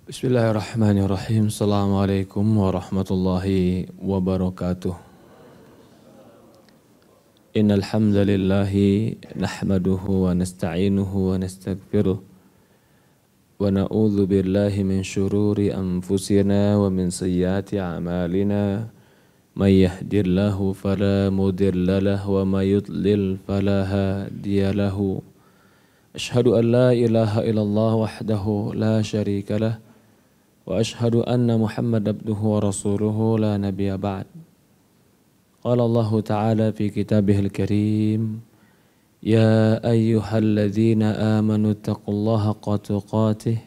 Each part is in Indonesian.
Bismillahirrahmanirrahim. Assalamualaikum warahmatullahi wabarakatuh. Innal hamdalillahi nahmaduhu wa nasta'inuhu wa nastaghfiruh wa na'udzu billahi min syururi anfusina wa min sayyiati a'malina. May yahdihillahu fala mudilla lahu wa may yudlil fala hadiya lahu. Asyhadu an la ilaha illallah wahdahu la syarika lah. Wa ashhadu anna Muhammad abduhu wa rasuluhu la nabiyya ba'd. Qala Allah Ta'ala fi kitabihil karim, Ya ayyuhalladzina amanu taqullaha haqqa tuqatih,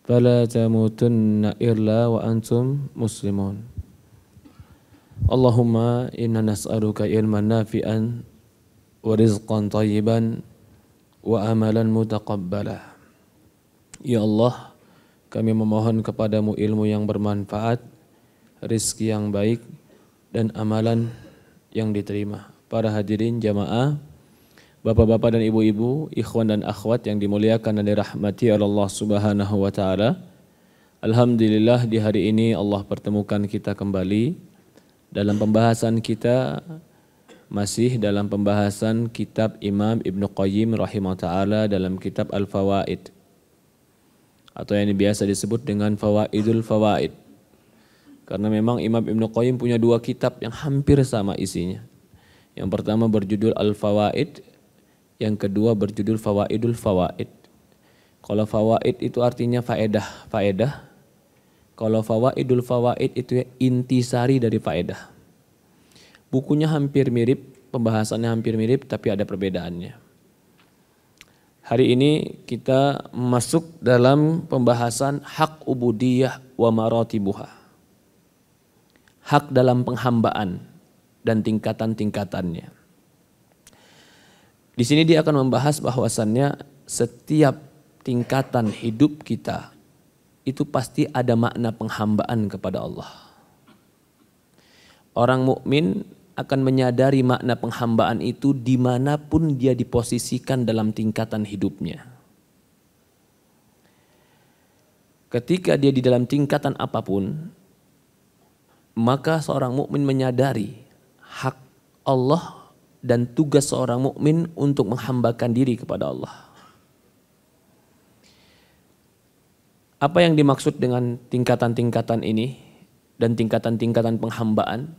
fala tamutunna illa wa antum muslimun. Allahumma inna nas'aluka ilman nafi'an wa rizqan tayyiban wa amalan mutaqabbala. Ya Allah, kami memohon kepadamu ilmu yang bermanfaat, rizki yang baik, dan amalan yang diterima. Para hadirin jamaah, bapak-bapak dan ibu-ibu, ikhwan dan akhwat yang dimuliakan dan dirahmati oleh Allah Subhanahu wa Ta'ala. Alhamdulillah di hari ini Allah pertemukan kita kembali dalam pembahasan kita, masih dalam pembahasan kitab Imam Ibnu Qayyim rahimahullah ta'ala dalam kitab Al-Fawaid, atau yang biasa disebut dengan Fawaidul Fawaid. Karena memang Imam Ibnu Qayyim punya dua kitab yang hampir sama isinya. Yang pertama berjudul Al-Fawaid, yang kedua berjudul Fawaidul Fawaid. Kalau fawaid itu artinya faedah. Kalau Fawaidul Fawaid itu intisari dari faedah. Bukunya hampir mirip, pembahasannya hampir mirip, tapi ada perbedaannya. Hari ini kita masuk dalam pembahasan hak ubudiyah wa maratibuha. Hak dalam penghambaan dan tingkatan-tingkatannya. Di sini dia akan membahas bahwasannya setiap tingkatan hidup kita itu pasti ada makna penghambaan kepada Allah. Orang mukmin akan menyadari makna penghambaan itu dimanapun dia diposisikan dalam tingkatan hidupnya. Ketika dia di dalam tingkatan apapun, maka seorang mukmin menyadari hak Allah dan tugas seorang mukmin untuk menghambakan diri kepada Allah. Apa yang dimaksud dengan tingkatan-tingkatan ini dan tingkatan-tingkatan penghambaan?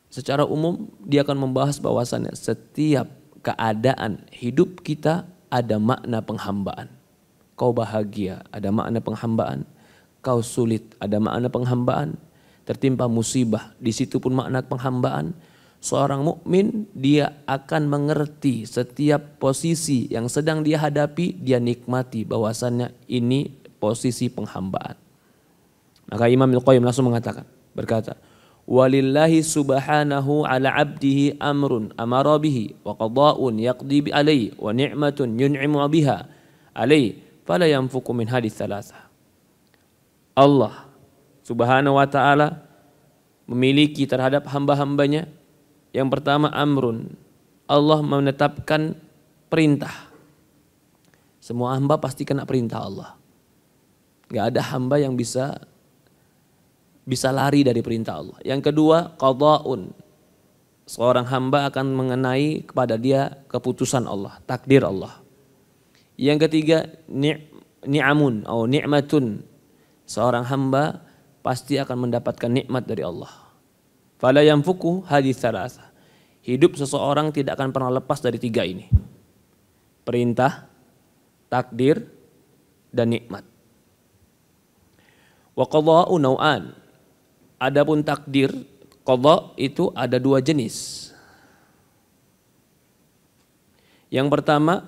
Secara umum dia akan membahas bahwasannya setiap keadaan hidup kita ada makna penghambaan. Kau bahagia, ada makna penghambaan. Kau sulit, ada makna penghambaan. Tertimpa musibah, di situ pun makna penghambaan. Seorang mukmin dia akan mengerti setiap posisi yang sedang dia hadapi, dia nikmati bahwasannya ini posisi penghambaan. Maka Imam Al-Qayyim langsung berkata, Walillahi subhanahu ala abdihi amrun amara bihi wa qada'un yaqdi bi alayhi wa ni'matun yun'imu biha alayhi fala yanfuku min hadis thalatha. Allah subhanahu wa ta'ala memiliki terhadap hamba-hambanya yang pertama amrun. Allah menetapkan perintah. Semua hamba pasti kena perintah Allah. Gak ada hamba yang bisa lari dari perintah Allah. Yang kedua, qada'un. Seorang hamba akan mengenai kepada dia keputusan Allah, takdir Allah. Yang ketiga, ni'amun atau ni'matun. Seorang hamba pasti akan mendapatkan nikmat dari Allah. Fala yanfuku hadits tsalatsa. Hidup seseorang tidak akan pernah lepas dari tiga ini. Perintah, takdir, dan nikmat. Wa qada'u naw'an. Adapun takdir, qadha itu ada dua jenis. Yang pertama,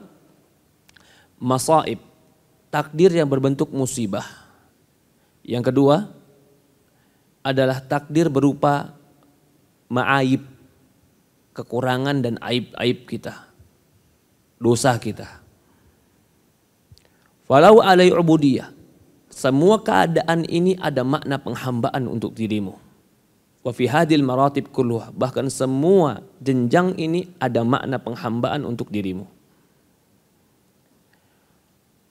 masaib, takdir yang berbentuk musibah. Yang kedua adalah takdir berupa ma'aib, kekurangan dan aib-aib kita, dosa kita. Falau alai ubudiyah. Semua keadaan ini ada makna penghambaan untuk dirimu. Wa fi hadil maratib kulluha, bahkan semua jenjang ini ada makna penghambaan untuk dirimu.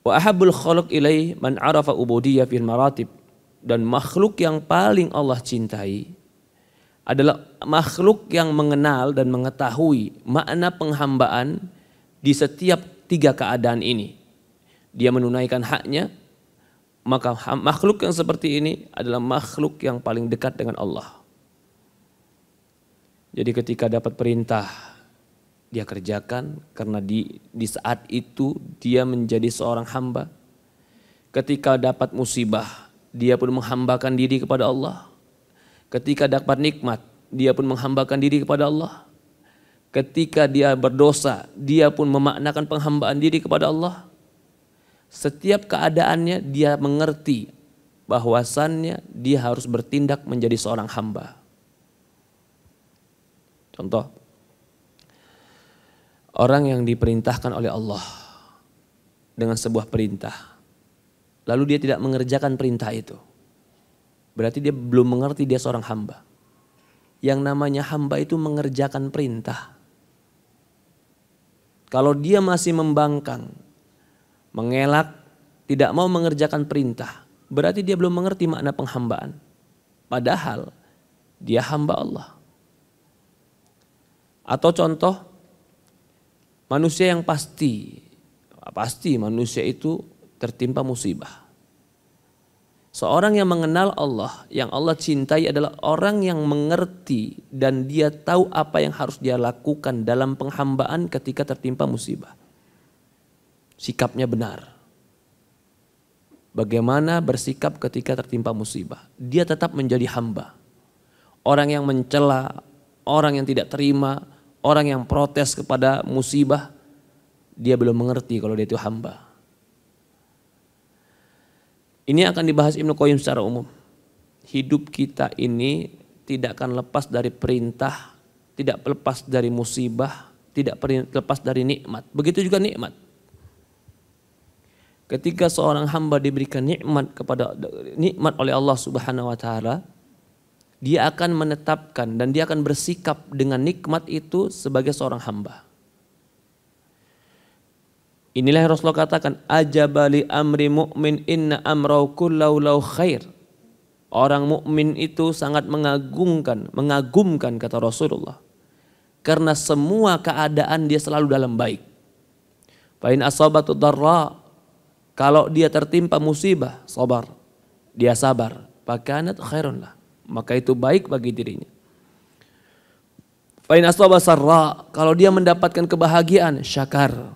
Wa ahabbul khalq ilaih man arafa ubudiyah fil maratib. Dan makhluk yang paling Allah cintai adalah makhluk yang mengenal dan mengetahui makna penghambaan di setiap 3 keadaan ini. Dia menunaikan haknya, maka makhluk yang seperti ini adalah makhluk yang paling dekat dengan Allah. Jadi ketika dapat perintah, dia kerjakan karena di saat itu dia menjadi seorang hamba. Ketika dapat musibah, dia pun menghambakan diri kepada Allah. Ketika dapat nikmat, dia pun menghambakan diri kepada Allah. Ketika dia berdosa, dia pun memaknakan penghambaan diri kepada Allah. Setiap keadaannya dia mengerti bahwasannya dia harus bertindak menjadi seorang hamba. Contoh, orang yang diperintahkan oleh Allah dengan sebuah perintah, lalu dia tidak mengerjakan perintah itu, berarti dia belum mengerti dia seorang hamba. Yang namanya hamba itu mengerjakan perintah. Kalau dia masih membangkang, mengelak, tidak mau mengerjakan perintah, berarti dia belum mengerti makna penghambaan. Padahal dia hamba Allah. Atau contoh, manusia yang pasti manusia itu tertimpa musibah. Seorang yang mengenal Allah, yang Allah cintai adalah orang yang mengerti dan dia tahu apa yang harus dia lakukan dalam penghambaan ketika tertimpa musibah. Sikapnya benar. Bagaimana bersikap ketika tertimpa musibah? Dia tetap menjadi hamba. Orang yang mencela, orang yang tidak terima, orang yang protes kepada musibah, dia belum mengerti kalau dia itu hamba. Ini akan dibahas Ibnu Qayyim secara umum. Hidup kita ini tidak akan lepas dari perintah, tidak lepas dari musibah, tidak lepas dari nikmat. Begitu juga nikmat. Ketika seorang hamba diberikan nikmat oleh Allah Subhanahu wa taala, dia akan menetapkan dan dia akan bersikap dengan nikmat itu sebagai seorang hamba. Inilah yang Rasulullah katakan, ajabali amri mu'min inna amrau kullau lau khair. Orang mukmin itu sangat mengagumkan kata Rasulullah. Karena semua keadaan dia selalu dalam baik. Fa in asabatu darra, kalau dia tertimpa musibah, sabar. Dia sabar, fakanat khairun lah. Maka itu baik bagi dirinya. Fa in asaba sarra, kalau dia mendapatkan kebahagiaan, syakar.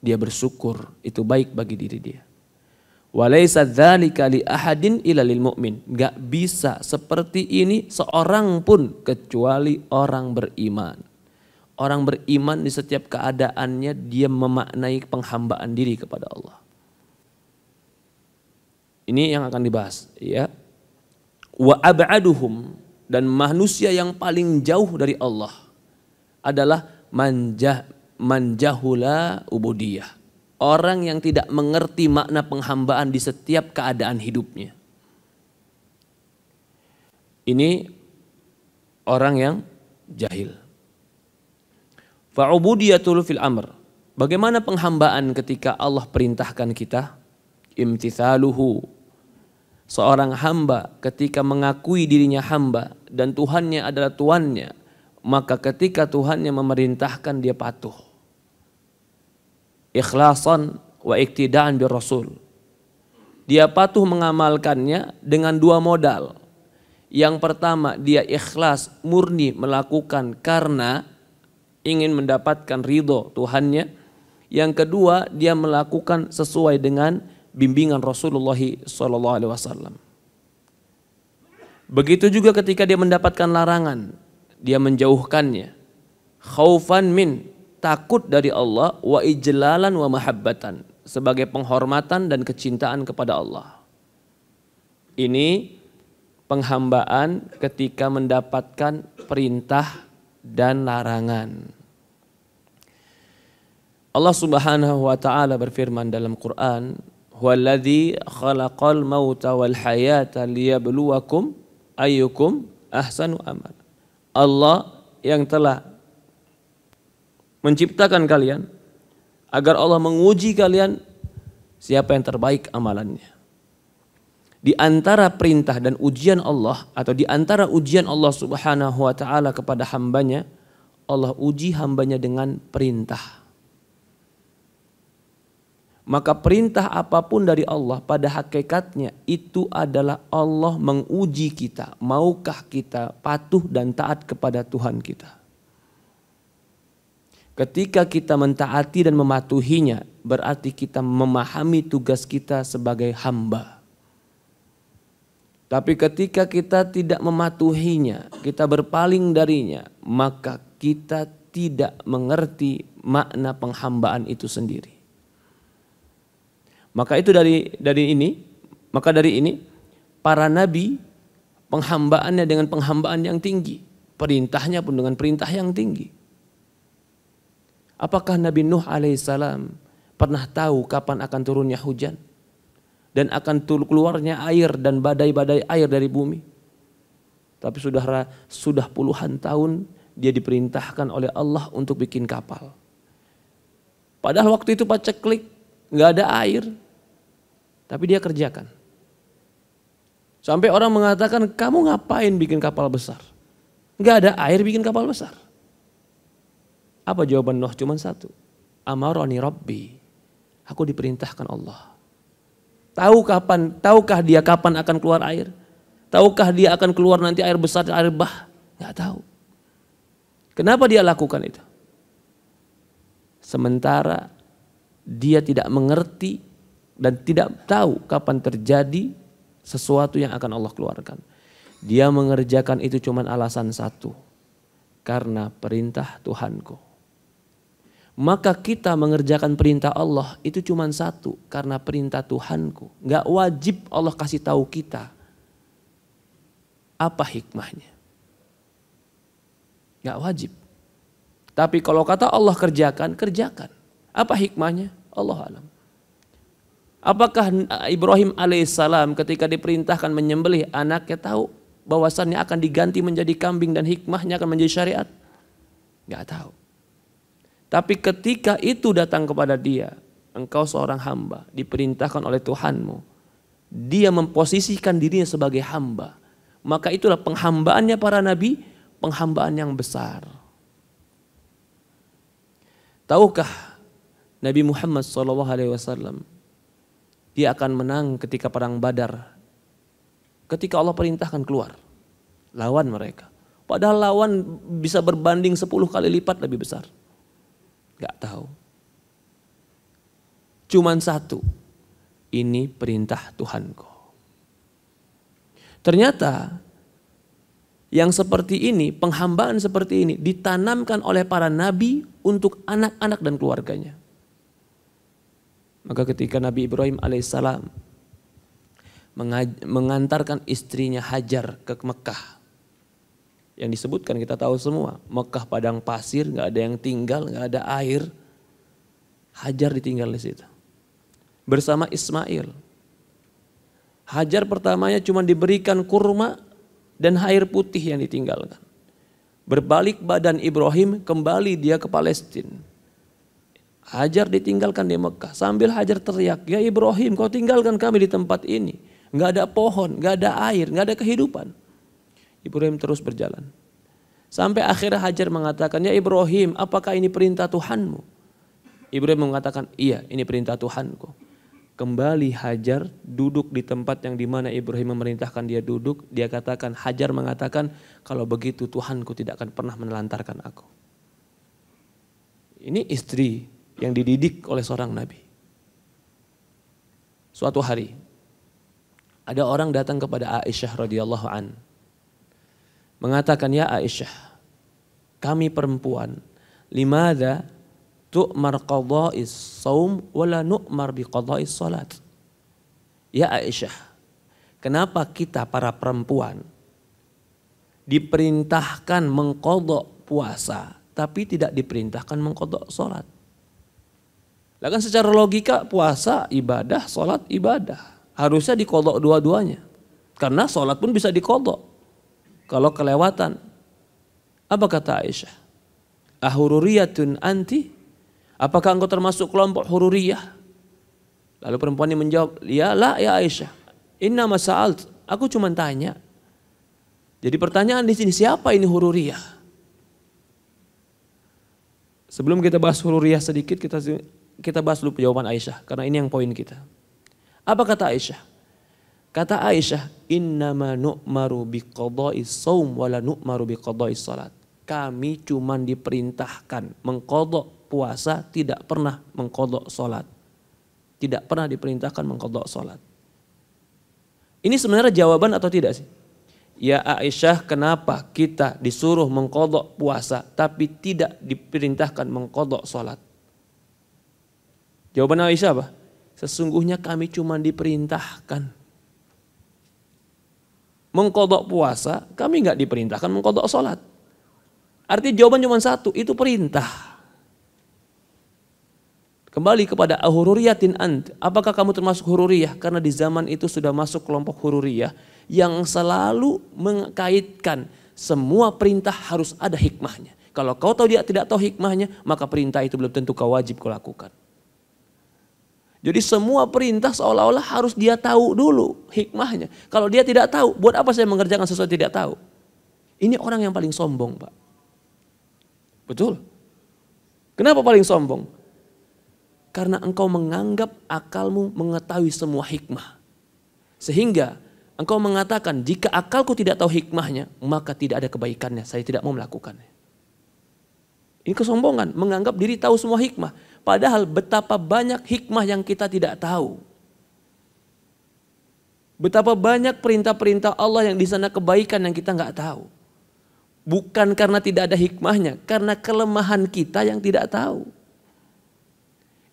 Dia bersyukur, itu baik bagi diri dia. Walaysa dzalika li ahadin illa lil mu'min. Enggak bisa seperti ini seorang pun kecuali orang beriman. Orang beriman di setiap keadaannya dia memaknai penghambaan diri kepada Allah. Ini yang akan dibahas, ya. Wa ab'aduhum, dan manusia yang paling jauh dari Allah adalah manjahula ubudiyah. Orang yang tidak mengerti makna penghambaan di setiap keadaan hidupnya. Ini orang yang jahil. Fa'ubudiyatul fil amr. Bagaimana penghambaan ketika Allah perintahkan kita? Imtithaluhu. Seorang hamba ketika mengakui dirinya hamba dan Tuhannya adalah Tuannya, maka ketika Tuhannya memerintahkan dia patuh. Ikhlasan wa iktidaan bir Rasul. Dia patuh mengamalkannya dengan 2 modal. Yang pertama, dia ikhlas murni melakukan karena ingin mendapatkan ridho Tuhannya. Yang kedua, dia melakukan sesuai dengan bimbingan Rasulullah SAW. Begitu juga ketika dia mendapatkan larangan, dia menjauhkannya. Khaufan min, takut dari Allah, wa ijlalan wa mahabbatan, sebagai penghormatan dan kecintaan kepada Allah. Ini penghambaan ketika mendapatkan perintah dan larangan. Allah Subhanahu wa taala berfirman dalam Quran, "Huwallazi khalaqal mauta wal hayata liyabluwakum ayyukum ahsanu amala." Allah yang telah menciptakan kalian agar Allah menguji kalian siapa yang terbaik amalannya. Di antara perintah dan ujian Allah, atau di antara ujian Allah Subhanahu wa taala kepada hambanya, Allah uji hambanya dengan perintah. Maka perintah apapun dari Allah pada hakikatnya itu adalah Allah menguji kita. Maukah kita patuh dan taat kepada Tuhan kita? Ketika kita mentaati dan mematuhinya, berarti kita memahami tugas kita sebagai hamba. Tapi ketika kita tidak mematuhinya, kita berpaling darinya, maka kita tidak mengerti makna penghambaan itu sendiri. Maka dari ini para nabi penghambaannya dengan penghambaan yang tinggi, perintahnya pun dengan perintah yang tinggi. Apakah Nabi Nuh alaihissalam pernah tahu kapan akan turunnya hujan dan akan keluarnya air dan badai-badai air dari bumi? Tapi sudah puluhan tahun dia diperintahkan oleh Allah untuk bikin kapal. Padahal waktu itu paceklik, nggak ada air. Tapi dia kerjakan. Sampai orang mengatakan, kamu ngapain bikin kapal besar? Nggak ada air bikin kapal besar. Apa jawaban Nuh? Cuma satu. Amaroni Rabbi. Aku diperintahkan Allah. Tahukah dia kapan akan keluar air? Tahukah dia akan keluar nanti air besar, air bah? Nggak tahu. Kenapa dia lakukan itu? Sementara dia tidak mengerti dan tidak tahu kapan terjadi sesuatu yang akan Allah keluarkan. Dia mengerjakan itu cuma alasan satu. Karena perintah Tuhanku. Maka kita mengerjakan perintah Allah itu cuma satu. Karena perintah Tuhanku. Gak wajib Allah kasih tahu kita apa hikmahnya. Gak wajib. Tapi kalau kata Allah kerjakan, kerjakan. Apa hikmahnya? Allah alam. Apakah Ibrahim alaihissalam ketika diperintahkan menyembelih anaknya tahu bahwasannya akan diganti menjadi kambing dan hikmahnya akan menjadi syariat? Gak tahu. Tapi ketika itu datang kepada dia, engkau seorang hamba diperintahkan oleh Tuhanmu, dia memposisikan dirinya sebagai hamba. Maka itulah penghambaannya para nabi, penghambaan yang besar. Tahukah Nabi Muhammad SAW dia akan menang ketika perang Badar. Ketika Allah perintahkan keluar, lawan mereka. Padahal lawan bisa berbanding 10 kali lipat lebih besar. Gak tahu. Cuman satu, ini perintah Tuhanku. Ternyata yang seperti ini, penghambaan seperti ini ditanamkan oleh para nabi untuk anak-anak dan keluarganya. Maka ketika Nabi Ibrahim alaihissalam mengantarkan istrinya Hajar ke Mekah. Yang disebutkan kita tahu semua. Mekah padang pasir, gak ada yang tinggal, gak ada air. Hajar ditinggal di situ. Bersama Ismail. Hajar pertamanya cuma diberikan kurma dan air putih yang ditinggalkan. Berbalik badan Ibrahim, kembali dia ke Palestina. Hajar ditinggalkan di Mekah. Sambil Hajar teriak, ya Ibrahim kau tinggalkan kami di tempat ini. Gak ada pohon, gak ada air, gak ada kehidupan. Ibrahim terus berjalan. Sampai akhirnya Hajar mengatakan, ya Ibrahim apakah ini perintah Tuhanmu? Ibrahim mengatakan, iya ini perintah Tuhanku. Kembali Hajar duduk di tempat yang dimana Ibrahim memerintahkan dia duduk. Dia katakan, Hajar mengatakan, kalau begitu Tuhanku tidak akan pernah menelantarkan aku. Ini istri yang dididik oleh seorang nabi. Suatu hari ada orang datang kepada Aisyah radhiyallahu an, mengatakan, ya Aisyah, kami perempuan, limadha tu'mar qadha'is saum wala nu'mar bi qadha'is salat. Ya Aisyah, kenapa kita para perempuan diperintahkan mengqadha puasa tapi tidak diperintahkan mengqadha salat? Lah kan secara logika puasa ibadah, sholat ibadah. Harusnya diqadha dua-duanya. Karena sholat pun bisa diqadha kalau kelewatan. Apa kata Aisyah? Ahururiyatun anti? Apakah engkau termasuk kelompok hururiyah? Lalu perempuan ini menjawab, ya la ya Aisyah, inna masa'alt, aku cuma tanya. Jadi pertanyaan di sini, siapa ini Hururiyah? Sebelum kita bahas Hururiyah sedikit, kita bahas dulu jawaban Aisyah, karena ini yang poin kita. Apa kata Aisyah? Kata Aisyah, innama nu'maru biqada'is shaum wala nu'maru biqada'is salat. Kami cuma diperintahkan mengqadha puasa, tidak pernah mengqadha salat. Tidak pernah diperintahkan mengqadha salat. Ini sebenarnya jawaban atau tidak sih? Ya Aisyah, kenapa kita disuruh mengqadha puasa tapi tidak diperintahkan mengqadha salat? Jawaban Aisyah apa? Sesungguhnya kami cuma diperintahkan mengqadha puasa, kami nggak diperintahkan mengqadha salat. Artinya jawaban cuma satu, itu perintah. Kembali kepada ahururiyatin ant, apakah kamu termasuk hururiyah? Karena di zaman itu sudah masuk kelompok hururiyah yang selalu mengkaitkan semua perintah harus ada hikmahnya. Kalau kau tahu dia tidak tahu hikmahnya, maka perintah itu belum tentu kau wajib kau lakukan. Jadi semua perintah seolah-olah harus dia tahu dulu hikmahnya. Kalau dia tidak tahu, buat apa saya mengerjakan sesuatu tidak tahu? Ini orang yang paling sombong, Pak. Betul. Kenapa paling sombong? Karena engkau menganggap akalmu mengetahui semua hikmah. Sehingga engkau mengatakan, jika akalku tidak tahu hikmahnya, maka tidak ada kebaikannya, saya tidak mau melakukannya. Ini kesombongan, menganggap diri tahu semua hikmah. Padahal betapa banyak hikmah yang kita tidak tahu. Betapa banyak perintah-perintah Allah yang di sana kebaikan yang kita nggak tahu. Bukan karena tidak ada hikmahnya, karena kelemahan kita yang tidak tahu.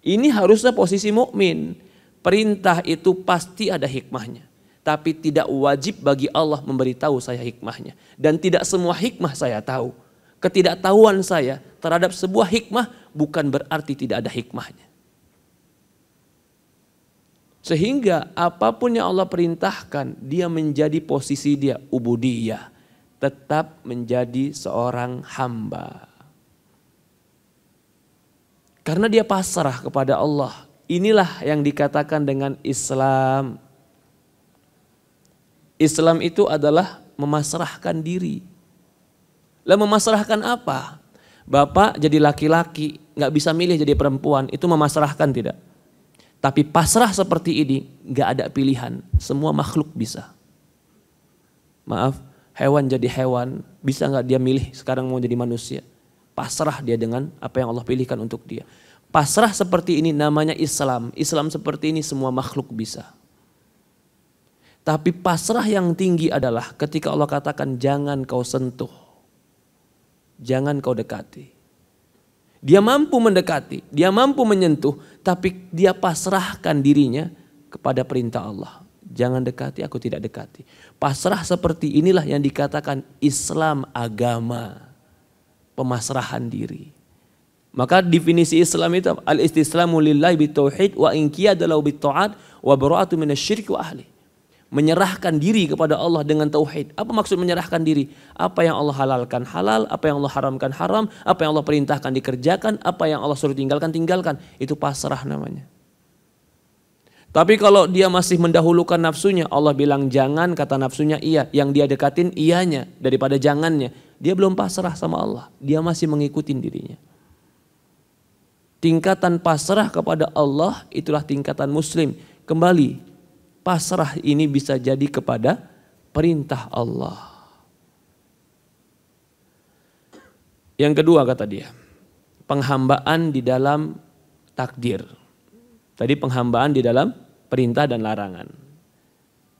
Ini harusnya posisi mukmin. Perintah itu pasti ada hikmahnya. Tapi tidak wajib bagi Allah memberitahu saya hikmahnya. Dan tidak semua hikmah saya tahu. Ketidaktahuan saya terhadap sebuah hikmah bukan berarti tidak ada hikmahnya. Sehingga apapun yang Allah perintahkan, dia menjadi posisi dia ubudiyah. Tetap menjadi seorang hamba. Karena dia pasrah kepada Allah. Inilah yang dikatakan dengan Islam. Islam itu adalah memasrahkan diri. Lah memasrahkan apa? Bapak jadi laki-laki, gak bisa milih jadi perempuan, itu memasrahkan tidak? Tapi pasrah seperti ini gak ada pilihan, semua makhluk bisa. Maaf, hewan jadi hewan, bisa gak dia milih sekarang mau jadi manusia? Pasrah dia dengan apa yang Allah pilihkan untuk dia. Pasrah seperti ini namanya Islam. Islam seperti ini semua makhluk bisa. Tapi pasrah yang tinggi adalah ketika Allah katakan jangan kau sentuh. Jangan kau dekati. Dia mampu mendekati, dia mampu menyentuh, tapi dia pasrahkan dirinya kepada perintah Allah. Jangan dekati, aku tidak dekati. Pasrah seperti inilah yang dikatakan Islam agama. Pemasrahan diri. Maka definisi Islam itu al-istislamu lillahi bitauhid wa inqiyadu lahu bitta'at wa bara'atu minasyirki wa ahli. Menyerahkan diri kepada Allah dengan tauhid. Apa maksud menyerahkan diri? Apa yang Allah halalkan halal, apa yang Allah haramkan haram, apa yang Allah perintahkan dikerjakan, apa yang Allah suruh tinggalkan tinggalkan. Itu pasrah namanya. Tapi kalau dia masih mendahulukan nafsunya, Allah bilang jangan, kata nafsunya iya, yang dia dekatin iyanya daripada jangannya. Dia belum pasrah sama Allah, dia masih mengikuti dirinya. Tingkatan pasrah kepada Allah itulah tingkatan muslim. Kembali, pasrah ini bisa jadi kepada perintah Allah. Yang kedua kata dia, penghambaan di dalam takdir. Tadi penghambaan di dalam perintah dan larangan.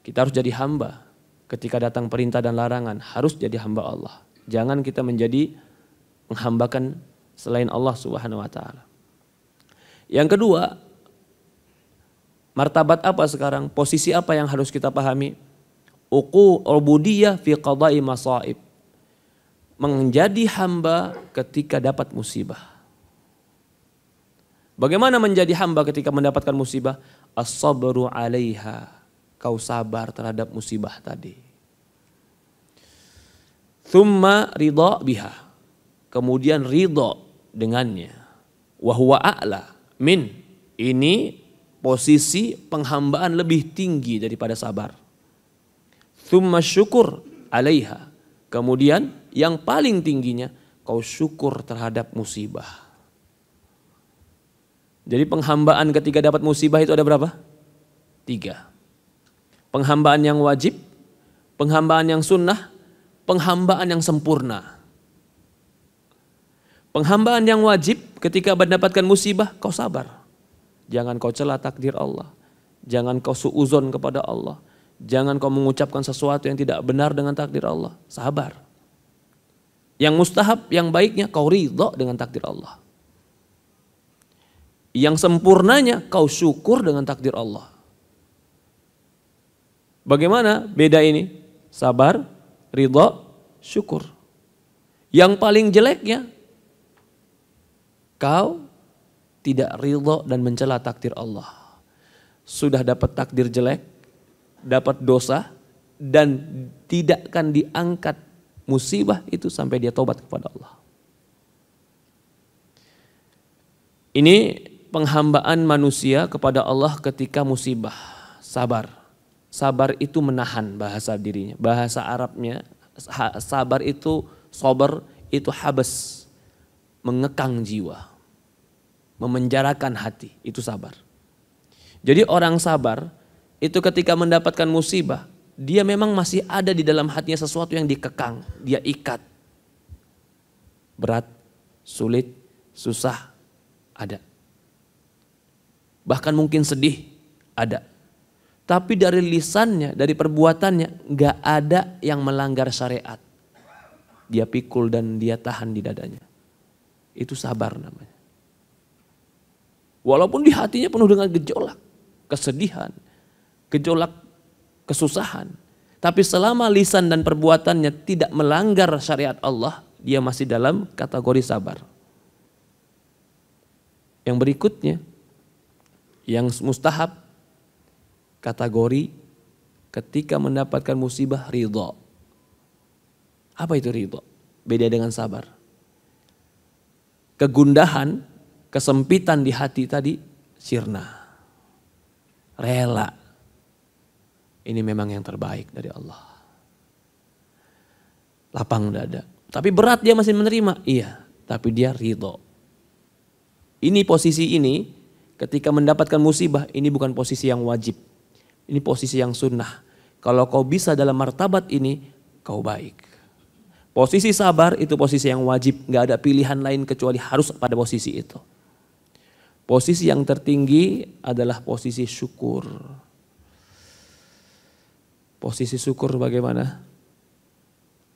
Kita harus jadi hamba. Ketika datang perintah dan larangan harus jadi hamba Allah. Jangan kita menjadi menghambakan selain Allah Subhanahu wa taala. Yang kedua, martabat apa sekarang? Posisi apa yang harus kita pahami? Ubudiyah fi qada'i masaib. Menjadi hamba ketika dapat musibah. Bagaimana menjadi hamba ketika mendapatkan musibah? As-sabru 'alaiha. Kau sabar terhadap musibah tadi. Tsumma ridha biha. Kemudian ridha dengannya. Wa huwa a'la min. Ini posisi penghambaan lebih tinggi daripada sabar. Tsumma syukur alaiha. Kemudian yang paling tingginya kau syukur terhadap musibah. Jadi penghambaan ketika dapat musibah itu ada berapa? 3. Penghambaan yang wajib, penghambaan yang sunnah, penghambaan yang sempurna. Penghambaan yang wajib ketika mendapatkan musibah kau sabar. Jangan kau cela takdir Allah. Jangan kau suuzon kepada Allah. Jangan kau mengucapkan sesuatu yang tidak benar dengan takdir Allah. Sabar. Yang mustahab, yang baiknya kau ridha dengan takdir Allah. Yang sempurnanya kau syukur dengan takdir Allah. Bagaimana beda ini? Sabar, ridha, syukur. Yang paling jeleknya kau tidak ridha dan mencela takdir Allah. Sudah dapat takdir jelek, dapat dosa, dan tidak akan diangkat musibah itu sampai dia taubat kepada Allah. Ini penghambaan manusia kepada Allah ketika musibah. Sabar. Sabar itu menahan bahasa dirinya. Bahasa Arabnya sabar itu, sabar itu habas, mengekang jiwa, memenjarakan hati, itu sabar. Jadi orang sabar itu ketika mendapatkan musibah, dia memang masih ada di dalam hatinya sesuatu yang dikekang, dia ikat. Berat, sulit, susah, ada. Bahkan mungkin sedih, ada. Tapi dari lisannya, dari perbuatannya, gak ada yang melanggar syariat. Dia pikul dan dia tahan di dadanya. Itu sabar namanya. Walaupun di hatinya penuh dengan gejolak, kesedihan, gejolak, kesusahan. Tapi selama lisan dan perbuatannya tidak melanggar syariat Allah, dia masih dalam kategori sabar. Yang berikutnya, yang mustahab, kategori ketika mendapatkan musibah ridha. Apa itu ridha? Beda dengan sabar. Kegundahan, kesempitan di hati tadi sirna. Rela. Ini memang yang terbaik dari Allah. Lapang dada. Tapi berat dia masih menerima. Iya, tapi dia ridha. Ini posisi ini ketika mendapatkan musibah, ini bukan posisi yang wajib. Ini posisi yang sunnah. Kalau kau bisa dalam martabat ini, kau baik. Posisi sabar itu posisi yang wajib. Gak ada pilihan lain kecuali harus pada posisi itu. Posisi yang tertinggi adalah posisi syukur. Posisi syukur bagaimana?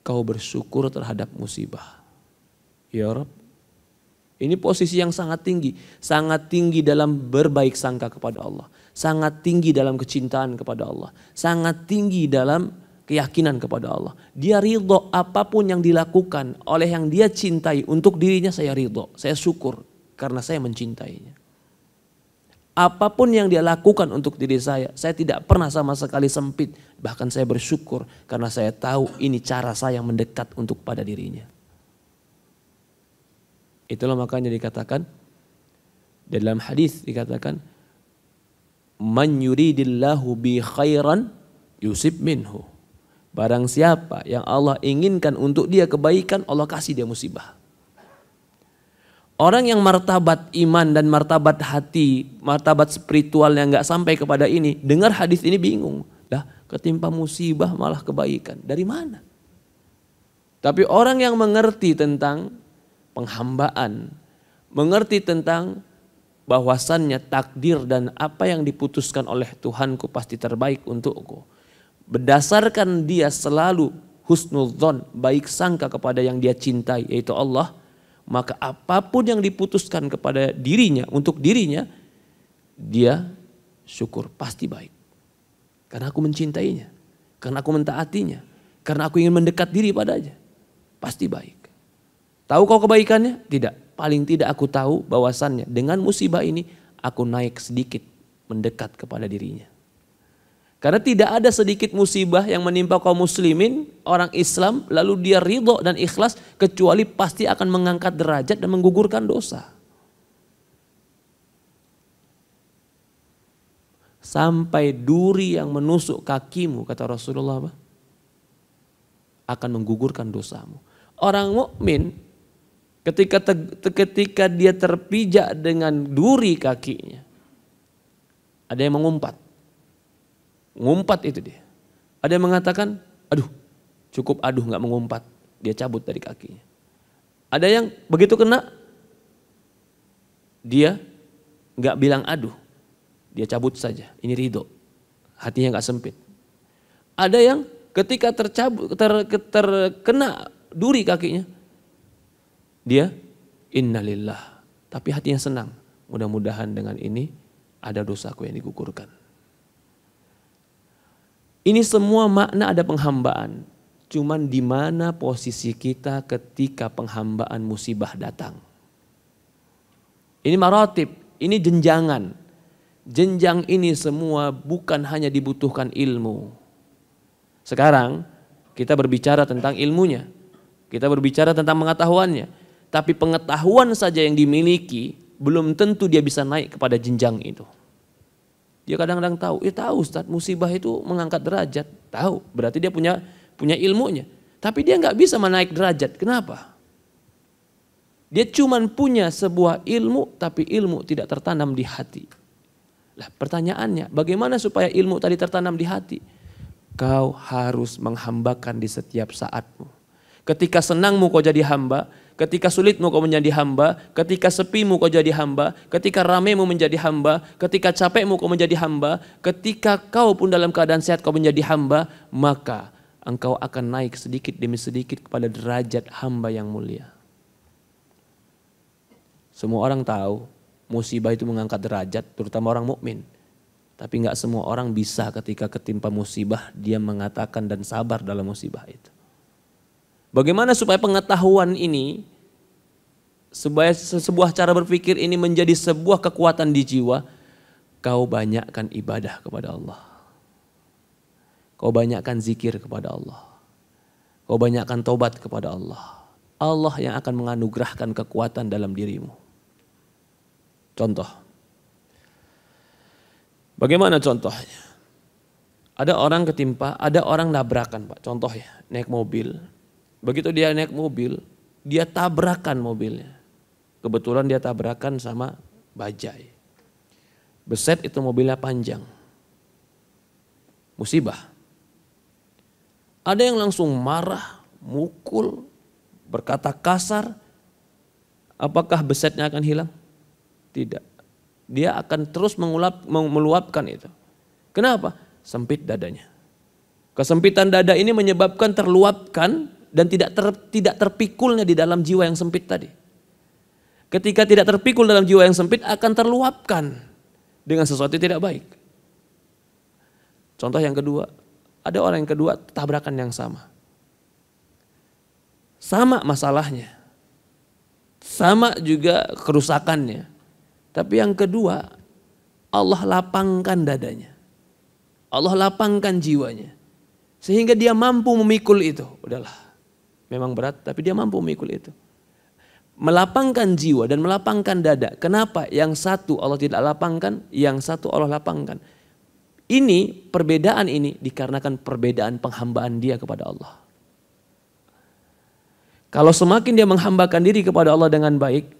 Kau bersyukur terhadap musibah. Ya Rabb. Ini posisi yang sangat tinggi. Sangat tinggi dalam berbaik sangka kepada Allah. Sangat tinggi dalam kecintaan kepada Allah. Sangat tinggi dalam keyakinan kepada Allah. Dia ridho apapun yang dilakukan oleh yang dia cintai untuk dirinya, saya ridho. Saya syukur karena saya mencintainya. Apapun yang dia lakukan untuk diri saya tidak pernah sama sekali sempit. Bahkan saya bersyukur karena saya tahu ini cara saya mendekat untuk pada dirinya. Itulah makanya dikatakan, dalam hadis dikatakan, man yuridillahu bi khairan yusib minhu. Barang siapa yang Allah inginkan untuk dia kebaikan, Allah kasih dia musibah. Orang yang martabat iman dan martabat hati, martabat spiritual yang gak sampai kepada ini, dengar hadis ini bingung. Lah, ketimpa musibah malah kebaikan. Dari mana? Tapi orang yang mengerti tentang penghambaan, mengerti tentang bahwasannya takdir dan apa yang diputuskan oleh Tuhanku pasti terbaik untukku. Berdasarkan dia selalu husnudzon, baik sangka kepada yang dia cintai, yaitu Allah, maka apapun yang diputuskan kepada dirinya, untuk dirinya, dia syukur, pasti baik. Karena aku mencintainya, karena aku mentaatinya, karena aku ingin mendekat diri padanya, pasti baik. Tahu kau kebaikannya? Tidak. Paling tidak aku tahu bahwasannya dengan musibah ini aku naik sedikit mendekat kepada dirinya. Karena tidak ada sedikit musibah yang menimpa kaum muslimin, orang Islam, lalu dia ridho dan ikhlas, kecuali pasti akan mengangkat derajat dan menggugurkan dosa. sampai duri yang menusuk kakimu, kata Rasulullah, akan menggugurkan dosamu. Orang mukmin ketika dia terpijak dengan duri kakinya, ada yang mengumpat itu dia. Ada yang mengatakan, aduh cukup aduh nggak mengumpat, dia cabut dari kakinya. Ada yang begitu kena, dia nggak bilang aduh, dia cabut saja. Ini ridho, hatinya nggak sempit. Ada yang ketika terkena duri kakinya, dia innalillah, tapi hatinya senang. Mudah-mudahan dengan ini ada dosaku yang digugurkan. Ini semua makna ada penghambaan. Cuman di mana posisi kita ketika penghambaan musibah datang. Ini maratib, ini jenjangan. Jenjang ini semua bukan hanya dibutuhkan ilmu. Sekarang kita berbicara tentang ilmunya. Kita berbicara tentang pengetahuannya. Tapi pengetahuan saja yang dimiliki belum tentu dia bisa naik kepada jenjang itu. Dia kadang-kadang tahu, tahu Ustaz, musibah itu mengangkat derajat. Tahu, berarti dia punya ilmunya. Tapi dia nggak bisa menaik derajat. Kenapa? Dia cuman punya sebuah ilmu, tapi ilmu tidak tertanam di hati. Lah pertanyaannya, bagaimana supaya ilmu tadi tertanam di hati? Kau harus menghambakan di setiap saatmu. Ketika senangmu kau jadi hamba, ketika sulitmu kau menjadi hamba, ketika sepimu kau jadi hamba, ketika ramaimu menjadi hamba, ketika capekmu kau menjadi hamba, ketika kau pun dalam keadaan sehat kau menjadi hamba, maka engkau akan naik sedikit demi sedikit kepada derajat hamba yang mulia. Semua orang tahu musibah itu mengangkat derajat, terutama orang mukmin. Tapi enggak semua orang bisa ketika ketimpa musibah dia mengatakan dan sabar dalam musibah itu. Bagaimana supaya pengetahuan ini, sebuah cara berpikir ini menjadi sebuah kekuatan di jiwa? Kau banyakkan ibadah kepada Allah. Kau banyakkan zikir kepada Allah. Kau banyakkan taubat kepada Allah. Allah yang akan menganugerahkan kekuatan dalam dirimu. Contoh. Bagaimana contohnya? Ada orang ketimpa, ada orang nabrakan Pak. Contoh ya, naik mobil. Begitu dia naik mobil, dia tabrakan mobilnya. Kebetulan dia tabrakan sama bajai. Beset itu mobilnya panjang. Musibah. Ada yang langsung marah, mukul, berkata kasar. Apakah besetnya akan hilang? Tidak. Dia akan terus meluapkan itu. Kenapa? Sempit dadanya. Kesempitan dada ini menyebabkan terluapkan dan tidak terpikulnya di dalam jiwa yang sempit tadi. Ketika tidak terpikul dalam jiwa yang sempit akan terluapkan dengan sesuatu yang tidak baik. Contoh yang kedua, ada orang yang kedua tabrakan yang sama. Sama masalahnya. Sama juga kerusakannya. Tapi yang kedua, Allah lapangkan dadanya. Allah lapangkan jiwanya. Sehingga dia mampu memikul itu. Udahlah. Memang berat, tapi dia mampu memikul itu. Melapangkan jiwa dan melapangkan dada. Kenapa? Yang satu Allah tidak lapangkan, yang satu Allah lapangkan. Ini, perbedaan ini dikarenakan perbedaan penghambaan dia kepada Allah. Kalau semakin dia menghambakan diri kepada Allah dengan baik,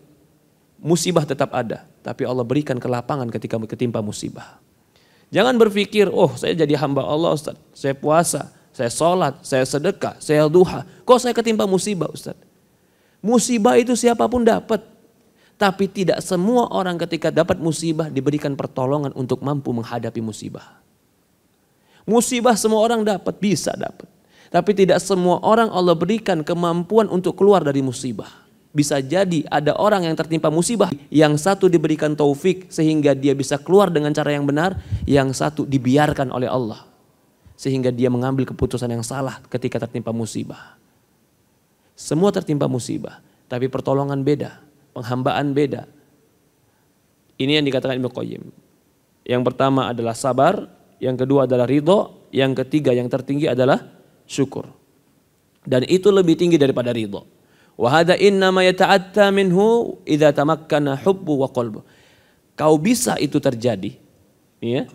musibah tetap ada. Tapi Allah berikan kelapangan ketika ketimpa musibah. Jangan berpikir, oh saya jadi hamba Allah Ustaz, saya puasa. Saya sholat, saya sedekah, saya duha. Kok saya ketimpa musibah Ustaz? Musibah itu siapapun dapat. Tapi tidak semua orang ketika dapat musibah diberikan pertolongan untuk mampu menghadapi musibah. Musibah semua orang dapat, bisa dapat. Tapi tidak semua orang Allah berikan kemampuan untuk keluar dari musibah. Bisa jadi ada orang yang tertimpa musibah, yang satu diberikan taufik sehingga dia bisa keluar dengan cara yang benar, yang satu dibiarkan oleh Allah. Sehingga dia mengambil keputusan yang salah ketika tertimpa musibah. Semua tertimpa musibah, tapi pertolongan beda, penghambaan beda. Ini yang dikatakan Ibnu Qayyim. Yang pertama adalah sabar, yang kedua adalah ridho, yang ketiga yang tertinggi adalah syukur. Dan itu lebih tinggi daripada ridho. Wa hadza innama yata'atta minhu idza tamakkana hubbu wa qalbu. Kau bisa itu terjadi, ya.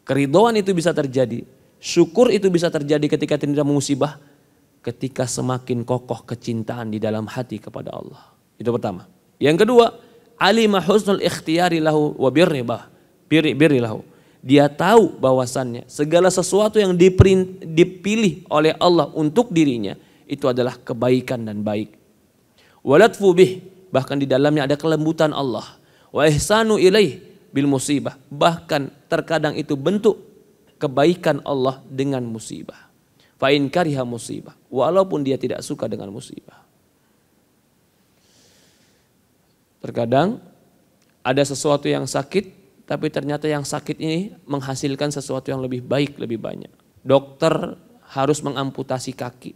Keridhaan itu bisa terjadi, syukur itu bisa terjadi ketika tidak musibah, ketika semakin kokoh kecintaan di dalam hati kepada Allah. Itu pertama. Yang kedua, alima husnul ikhtiyari lahu wa birri lahu. Dia tahu bahwasannya segala sesuatu yang dipilih oleh Allah untuk dirinya itu adalah kebaikan dan baik. Walatfu bih, bahkan di dalamnya ada kelembutan Allah. Wa ihsanu ilaih bil musibah, bahkan terkadang itu bentuk kebaikan Allah dengan musibah. Fa in kariha musibah, walaupun dia tidak suka dengan musibah. Terkadang ada sesuatu yang sakit, tapi ternyata yang sakit ini menghasilkan sesuatu yang lebih baik, lebih banyak. Dokter harus mengamputasi kaki.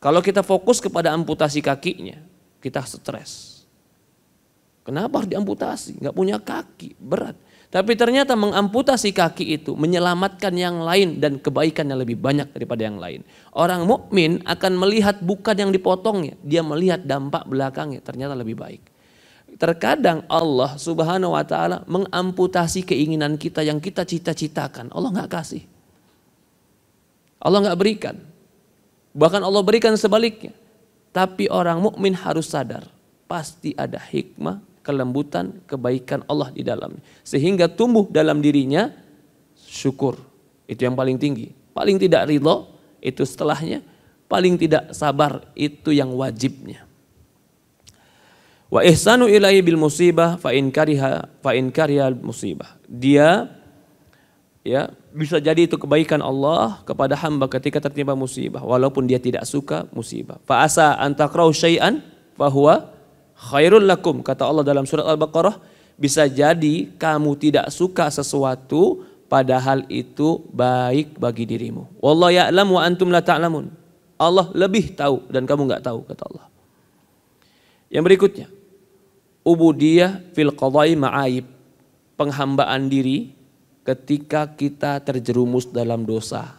Kalau kita fokus kepada amputasi kakinya, kita stres. Kenapa harus diamputasi? Nggak punya kaki, berat. Tapi ternyata mengamputasi kaki itu menyelamatkan yang lain dan kebaikan yang lebih banyak daripada yang lain. Orang mukmin akan melihat bukan yang dipotongnya, dia melihat dampak belakangnya, ternyata lebih baik. Terkadang Allah Subhanahu wa ta'ala mengamputasi keinginan kita yang kita cita-citakan. Allah nggak kasih. Allah nggak berikan. Bahkan Allah berikan sebaliknya. Tapi orang mukmin harus sadar, pasti ada hikmah, kelembutan, kebaikan Allah di dalamnya. Sehingga tumbuh dalam dirinya syukur. Itu yang paling tinggi. Paling tidak ridho, itu setelahnya. Paling tidak sabar, itu yang wajibnya. Wa ihsanu ilaihi bil musibah fa in kariha musibah. Dia ya bisa jadi itu kebaikan Allah kepada hamba ketika tertimpa musibah walaupun dia tidak suka musibah. Fa asa an takrahu syai'an fa huwa khairul lakum, kata Allah dalam surat Al-Baqarah, bisa jadi kamu tidak suka sesuatu padahal itu baik bagi dirimu. Wallahu ya'lam wa antum la ta'lamun. Allah lebih tahu dan kamu enggak tahu, kata Allah. Yang berikutnya, ubudiyah fil qadai ma'aib, penghambaan diri ketika kita terjerumus dalam dosa.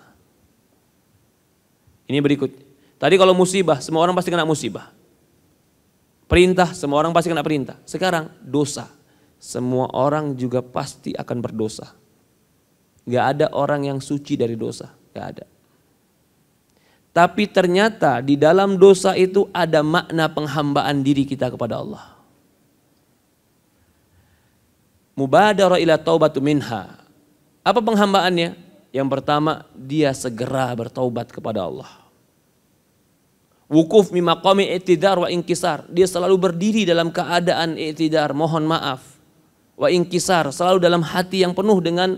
Ini berikut. Tadi kalau musibah, semua orang pasti kena musibah. Perintah, semua orang pasti kena perintah. Sekarang dosa, semua orang juga pasti akan berdosa. Gak ada orang yang suci dari dosa, gak ada. Tapi ternyata di dalam dosa itu ada makna penghambaan diri kita kepada Allah. Mubadara ila taubatu minha. Apa penghambaannya? Yang pertama, dia segera bertaubat kepada Allah. Wukuf mi maqami i'tidar wa inkisar. Dia selalu berdiri dalam keadaan i'tidar, mohon maaf. Wa inkisar, selalu dalam hati yang penuh dengan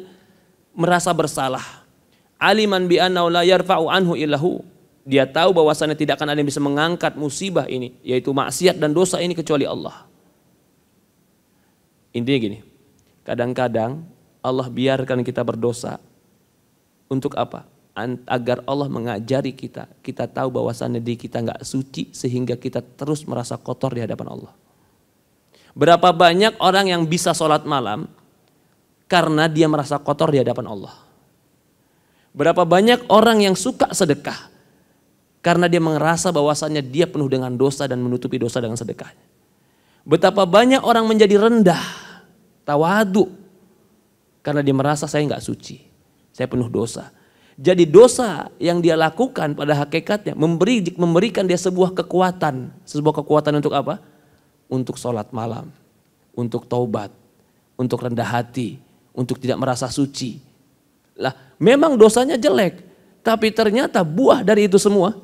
merasa bersalah. Aliman bi annahu la yarfa'u anhu illahu. Dia tahu bahwasannya tidak akan ada yang bisa mengangkat musibah ini, yaitu maksiat dan dosa ini kecuali Allah. Intinya gini, kadang-kadang Allah biarkan kita berdosa. Untuk apa? Agar Allah mengajari kita. Kita tahu bahwasannya diri kita nggak suci sehingga kita terus merasa kotor di hadapan Allah. Berapa banyak orang yang bisa sholat malam karena dia merasa kotor di hadapan Allah. Berapa banyak orang yang suka sedekah karena dia merasa bahwasannya dia penuh dengan dosa dan menutupi dosa dengan sedekahnya. Betapa banyak orang menjadi rendah, tawadu, karena dia merasa saya nggak suci, saya penuh dosa. Jadi dosa yang dia lakukan pada hakikatnya memberikan dia sebuah kekuatan untuk apa? Untuk sholat malam, untuk taubat, untuk rendah hati, untuk tidak merasa suci. Lah, memang dosanya jelek, tapi ternyata buah dari itu semua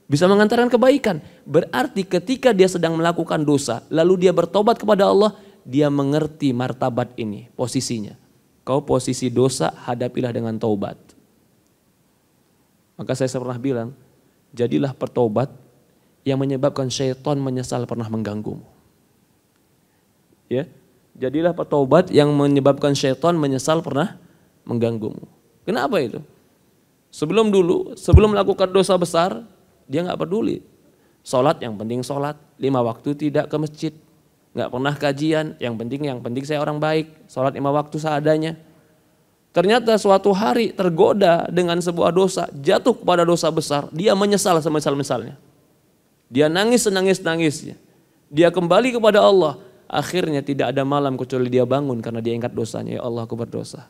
bisa mengantarkan kebaikan. Berarti ketika dia sedang melakukan dosa, lalu dia bertobat kepada Allah, dia mengerti martabat ini, posisinya. Kau posisi dosa, hadapilah dengan taubat. Maka saya pernah bilang, jadilah pertobat yang menyebabkan syaitan menyesal pernah mengganggumu. Ya, jadilah pertobat yang menyebabkan syaitan menyesal pernah mengganggumu. Kenapa itu? Sebelum melakukan dosa besar, dia nggak peduli. Sholat yang penting sholat, 5 waktu tidak ke masjid, nggak pernah kajian, yang penting saya orang baik, sholat 5 waktu seadanya. Ternyata suatu hari tergoda dengan sebuah dosa, jatuh kepada dosa besar, dia menyesal semisal-misalnya. Dia nangis senangis-nangisnya. Dia kembali kepada Allah, akhirnya tidak ada malam kecuali dia bangun karena dia ingat dosanya. Ya Allah, aku berdosa.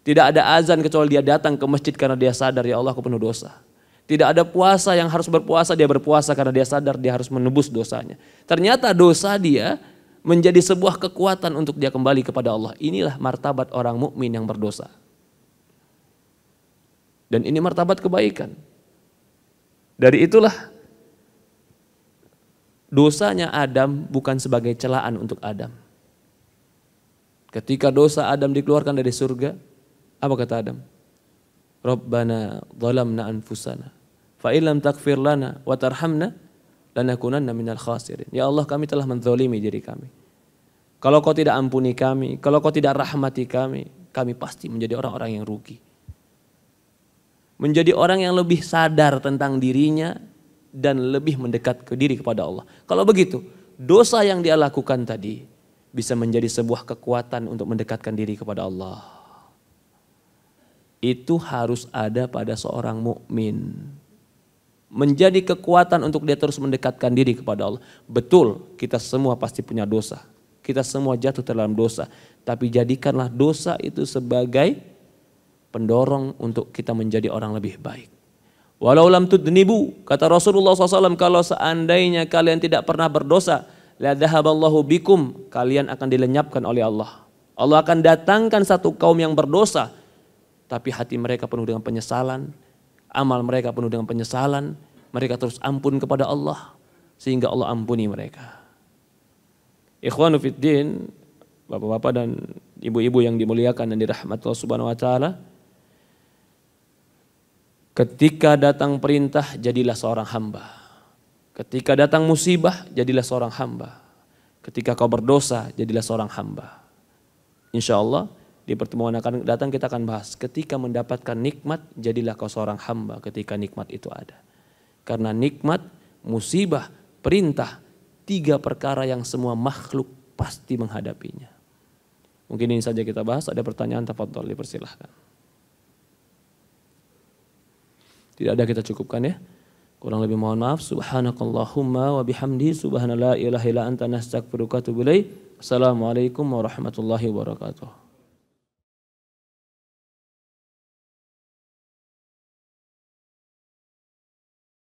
Tidak ada azan kecuali dia datang ke masjid karena dia sadar, ya Allah aku penuh dosa. Tidak ada puasa yang harus berpuasa, dia berpuasa karena dia sadar dia harus menebus dosanya. Ternyata dosa dia menjadi sebuah kekuatan untuk dia kembali kepada Allah. Inilah martabat orang mukmin yang berdosa. Dan ini martabat kebaikan. Dari itulah dosanya Adam bukan sebagai celaan untuk Adam. Ketika dosa Adam dikeluarkan dari surga, apa kata Adam? Rabbana zalamna anfusana fa illam taghfir lana wa tarhamna lanakunanna minal khasirin. Ya Allah, kami telah menzalimi diri kami. Kalau kau tidak ampuni kami, kalau kau tidak rahmati kami, kami pasti menjadi orang-orang yang rugi. Menjadi orang yang lebih sadar tentang dirinya dan lebih mendekat ke diri kepada Allah. Kalau begitu, dosa yang dia lakukan tadi bisa menjadi sebuah kekuatan untuk mendekatkan diri kepada Allah. Itu harus ada pada seorang mukmin. Menjadi kekuatan untuk dia terus mendekatkan diri kepada Allah. Betul, kita semua pasti punya dosa. Kita semua jatuh dalam dosa. Tapi jadikanlah dosa itu sebagai pendorong untuk kita menjadi orang lebih baik. Walau lam tudnibu, kata Rasulullah SAW, kalau seandainya kalian tidak pernah berdosa, la dhahaballahu bikum, kalian akan dilenyapkan oleh Allah. Allah akan datangkan satu kaum yang berdosa, tapi hati mereka penuh dengan penyesalan, amal mereka penuh dengan penyesalan, mereka terus ampun kepada Allah, sehingga Allah ampuni mereka. Ikhwanu fiddin, bapak-bapak dan ibu-ibu yang dimuliakan dan dirahmati Allah Subhanahu wa taala. Ketika datang perintah, jadilah seorang hamba. Ketika datang musibah, jadilah seorang hamba. Ketika kau berdosa, jadilah seorang hamba. Insya Allah di pertemuan akan datang kita akan bahas. Ketika mendapatkan nikmat, jadilah kau seorang hamba ketika nikmat itu ada. Karena nikmat, musibah, perintah, 3 perkara yang semua makhluk pasti menghadapinya. Mungkin ini saja kita bahas. Ada pertanyaan, tafadhol, dipersilahkan. Tidak ada, kita cukupkan ya. Kurang lebih mohon maaf. Subhanakallahumma wa bihamdi subhanallah ilaha illa anta nastaghfiruka wa atubu ilaik. Assalamualaikum warahmatullahi wabarakatuh.